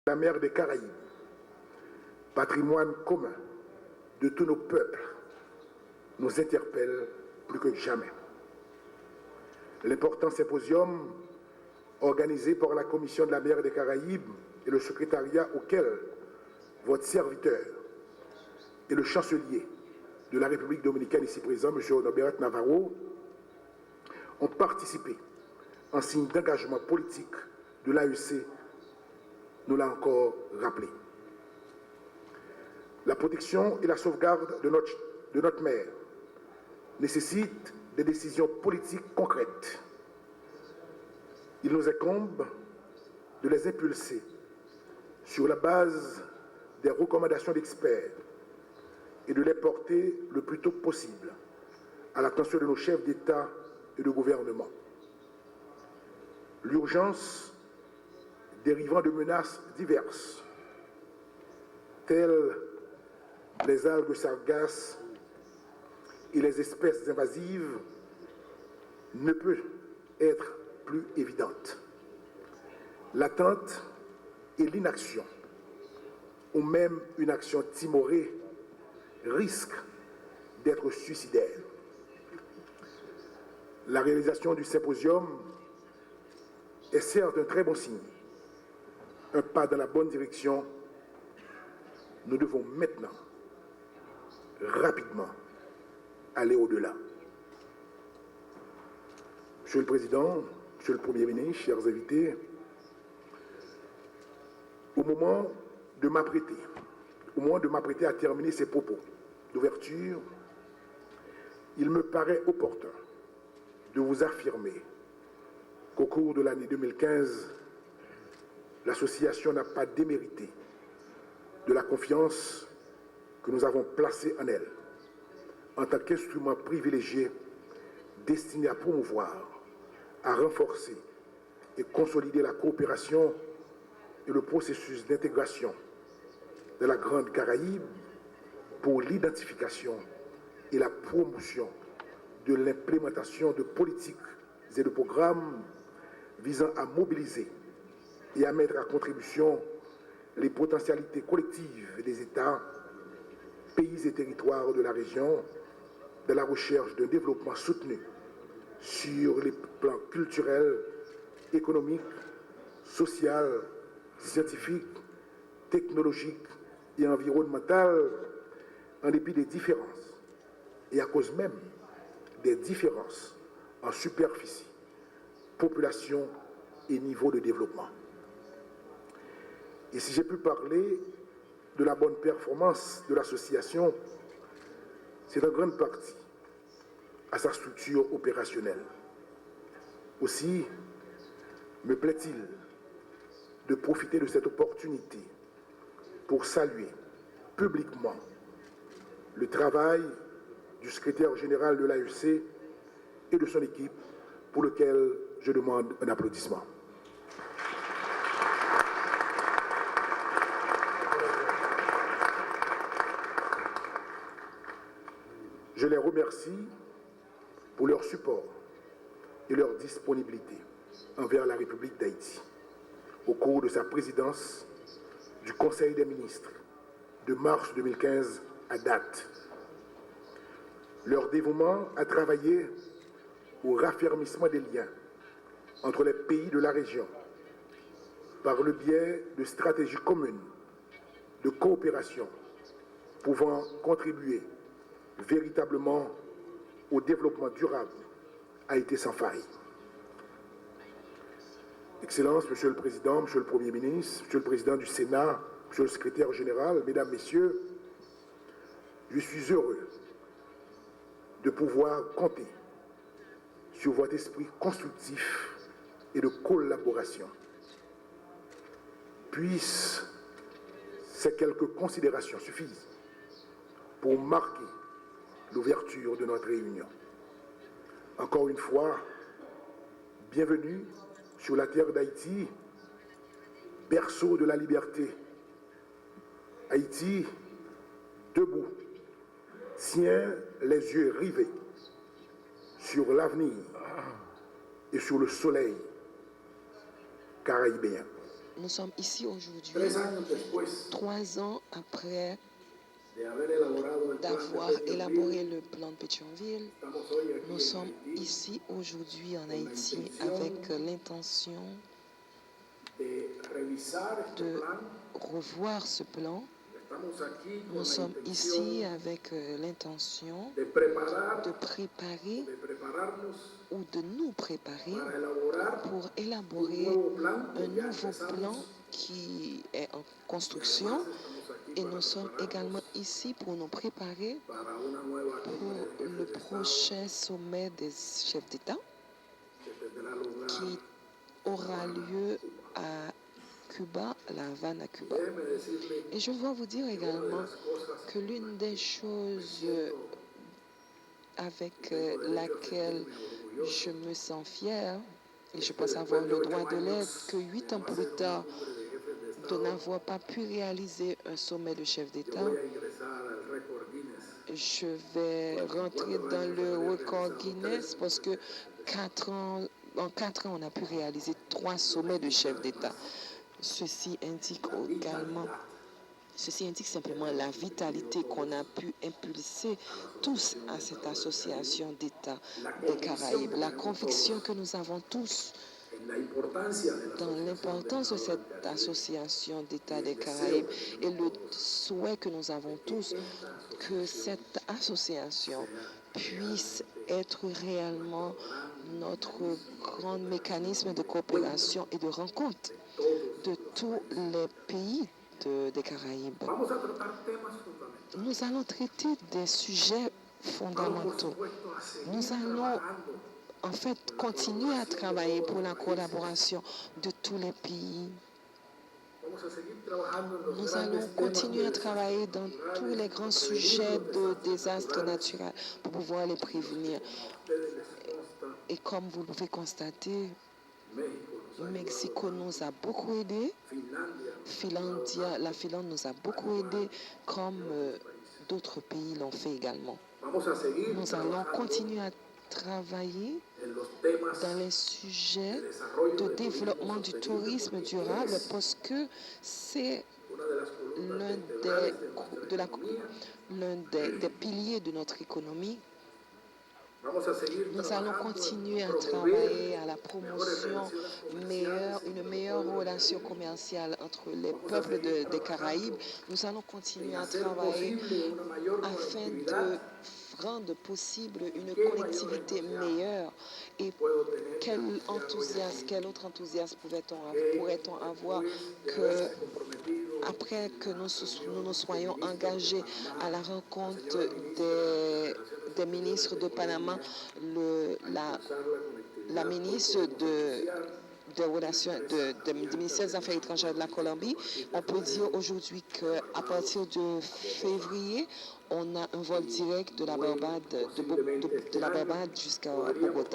La mer des Caraïbes, patrimoine commun de tous nos peuples, nous interpelle plus que jamais. L'important symposium organisé par la Commission de la mer des Caraïbes et le secrétariat auquel votre serviteur et le chancelier de la République dominicaine ici présent, M. Honoré Navarro, ont participé en signe d'engagement politique de l'AEC, nous l'a encore rappelé. La protection et la sauvegarde de notre mer nécessitent des décisions politiques concrètes. Il nous incombe de les impulser sur la base des recommandations d'experts et de les porter le plus tôt possible à l'attention de nos chefs d'État et de gouvernement. L'urgence dérivant de menaces diverses, telles les algues sargasses et les espèces invasives, ne peut être plus évidente. L'attente et l'inaction, ou même une action timorée, risquent d'être suicidaires. La réalisation du symposium est certes un très bon signe, un pas dans la bonne direction. Nous devons maintenant, rapidement, aller au-delà. Monsieur le Président, Monsieur le Premier ministre, chers invités, au moment de m'apprêter à terminer ces propos d'ouverture, il me paraît opportun de vous affirmer qu'au cours de l'année 2015, l'association n'a pas démérité de la confiance que nous avons placée en elle en tant qu'instrument privilégié destiné à promouvoir, à renforcer et consolider la coopération et le processus d'intégration de la Grande Caraïbe pour l'identification et la promotion de l'implémentation de politiques et de programmes visant à mobiliser et à mettre à contribution les potentialités collectives des États, pays et territoires de la région dans la recherche d'un développement soutenu sur les plans culturels, économiques, social, scientifique, technologique et environnemental, en dépit des différences et à cause même des différences en superficie, population et niveau de développement. Et si j'ai pu parler de la bonne performance de l'association, c'est en grande partie à sa structure opérationnelle. Aussi, me plaît-il de profiter de cette opportunité pour saluer publiquement le travail du secrétaire général de l'AEC et de son équipe, pour lequel je demande un applaudissement. Je les remercie pour leur support et leur disponibilité envers la République d'Haïti au cours de sa présidence du Conseil des ministres de mars 2015 à date. Leur dévouement à travailler au raffermissement des liens entre les pays de la région par le biais de stratégies communes de coopération pouvant contribuer véritablement au développement durable a été sans faille. Excellences, Monsieur le Président, Monsieur le Premier ministre, Monsieur le Président du Sénat, Monsieur le Secrétaire général, Mesdames, Messieurs, je suis heureux de pouvoir compter sur votre esprit constructif et de collaboration. Puissent ces quelques considérations suffisent pour marquer l'ouverture de notre réunion. Encore une fois, bienvenue sur la terre d'Haïti, berceau de la liberté. Haïti, debout, tient les yeux rivés sur l'avenir et sur le soleil caribéen. Nous sommes ici aujourd'hui, 3 años después 3 ans après de haber elaborado el plan d'avoir de Pétionville, élaboré le plan de Pétionville. estamos hoy aquí Nous en sommes Haití ici aujourd'hui en con la Haïti intención avec l'intention de revisar este de plan. revoir ce plan. Estamos aquí con Nous la sommes intención ici avec l'intention de preparar, de préparer de prepararnos ou de nous préparer para elaborar pour un élaborer nuevo plan que un ya nouveau plan empezamos. qui est en Y construction. además estamos aquí Et para nous sommes également prepararnos ici pour nous préparer para una nueva cumbre pour de le jefes de Estado prochain sommet des chefs d'État que tendrá lugar qui en aura La Habana, lieu Cuba. à Cuba, La Havane à Y Cuba. déjeme decirle Et je dois vous dire que una de également las cosas que l'une des me choses siento avec y tengo derecho a laquelle sentirme orgulloso je me sens fière, et je es que pense avoir después de le 8 droit de años l'être, que 8 de ans no plus hacer una tard, cumbre de jefes de de Estado, n'avoir pas pu réaliser un sommet de chef yo d'État, voy a ingresar al récord Guinness. je vais rentrer dans le record Guinness parce que en 4 ans, on a pu réaliser 3 sommets de chefs d'État. Ceci indique également, ceci indique simplement la vitalité qu'on a pu impulser tous à cette association d'États des Caraïbes, la conviction que nous avons tous dans l'importance de cette association d'États des Caraïbes et le souhait que nous avons tous que cette association puisse être réellement notre grand mécanisme de coopération et de rencontre de tous les pays des Caraïbes. Nous allons traiter des sujets fondamentaux. Nous allons en fait continuer à travailler pour la collaboration de tous les pays. Nous allons continuer à travailler dans tous les grands sujets de désastres naturels pour pouvoir les prévenir. Et comme vous pouvez constater, Mexico nous a beaucoup aidés. La Finlande nous a beaucoup aidés, comme d'autres pays l'ont fait également. Nous allons continuer à travailler dans les sujets de développement du tourisme durable parce que c'est l'un des piliers de notre économie. Nous allons continuer à travailler à la promotion une meilleure relation commerciale entre les peuples des Caraïbes. Nous allons continuer à travailler afin de rendre possible une connectivité meilleure. Et quel autre enthousiasme pourrait-on avoir que après que nous soyons engagés à la rencontre des ministres de Panama, la ministre des ministère des Affaires étrangères de la Colombie, on peut dire aujourd'hui qu'à partir de février, on a un vol direct de la Barbade jusqu'à Bogota.